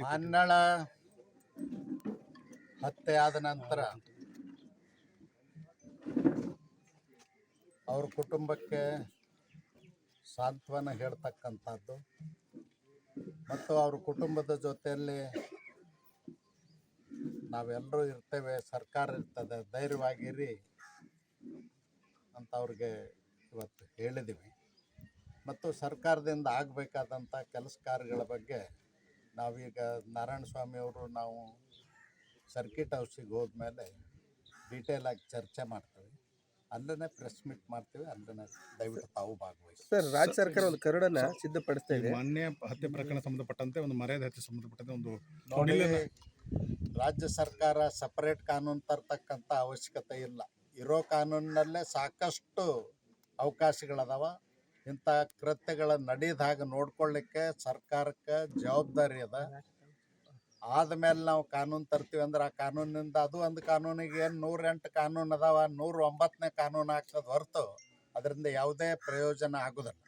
ಮಾನ್ನಳ ಹತ್ಯೆ ಆದ ನಂತರ ಅವ್ರ ಕುಟುಂಬಕ್ಕೆ ಸಾಂತ್ವನ ಹೇಳ್ತಕ್ಕಂಥದ್ದು ಮತ್ತು ಅವ್ರ ಕುಟುಂಬದ ಜೊತೆಯಲ್ಲಿ ನಾವೆಲ್ಲರೂ ಇರ್ತೇವೆ, ಸರ್ಕಾರ ಇರ್ತದೆ, ಧೈರ್ಯವಾಗಿರಿ ಅಂತ ಅವ್ರಿಗೆ ಇವತ್ತು ಹೇಳಿದ್ದೀವಿ. ಮತ್ತು ಸರ್ಕಾರದಿಂದ ಆಗಬೇಕಾದಂಥ ಕೆಲಸ ಕಾರ್ಯಗಳ ಬಗ್ಗೆ ನಾವೀಗ ನಾರಾಯಣ ಸ್ವಾಮಿಯವರು ನಾವು ಸರ್ಕಿಟ್ ಹೌಸಿಗೆ ಹೋದ್ಮೇಲೆ ಡೀಟೇಲಾಗಿ ಚರ್ಚೆ ಮಾಡ್ತೀವಿ, ಅಲ್ಲೇ ಪ್ರೆಸ್ ಮೀಟ್ ಮಾಡ್ತೀವಿ, ಅಲ್ಲೇ ದಯವಿಟ್ಟು ತಾವು ಭಾಗವಹಿಸಿ. ಸರ್, ರಾಜ್ಯ ಸರ್ಕಾರ ಒಂದು ಕರಡನ್ನ ಸಿದ್ಧಪಡಿಸ್ತಾ ಇದೆ. ಮಾನ್ಯ ಹತ್ಯೆ ಪ್ರಕರಣ ಸಂಬಂಧಪಟ್ಟಂತೆ ಒಂದು ಮರ್ಯಾದೆ ಹತ್ಯೆ ಸಂಬಂಧಪಟ್ಟಂತೆ ಒಂದು ನೋಡಿ, ರಾಜ್ಯ ಸರ್ಕಾರ ಸಪರೇಟ್ ಕಾನೂನು ತರ್ತಕ್ಕಂಥ ಅವಶ್ಯಕತೆ ಇಲ್ಲ. ಇರೋ ಕಾನೂನಿನಲ್ಲೇ ಸಾಕಷ್ಟು ಅವಕಾಶಗಳದಾವ. ಇಂಥ ಕೃತ್ಯಗಳ ನಡೆದಾಗ ನೋಡ್ಕೊಳ್ಳಿಕ್ಕೆ ಸರ್ಕಾರಕ್ಕೆ ಜವಾಬ್ದಾರಿ ಅದ. ಆದಮೇಲೆ ನಾವು ಕಾನೂನು ತರ್ತೀವಿ ಅಂದ್ರೆ ಆ ಕಾನೂನಿನಿಂದ ಅದು ಒಂದು ಕಾನೂನಿಗೆ ಏನು 108 ಕಾನೂನು ಅದಾವ, 109ನೇ ಕಾನೂನು ಆಗ್ತದೆ ಹೊರತು ಅದರಿಂದ ಯಾವುದೇ ಪ್ರಯೋಜನ ಆಗೋದಿಲ್ಲ.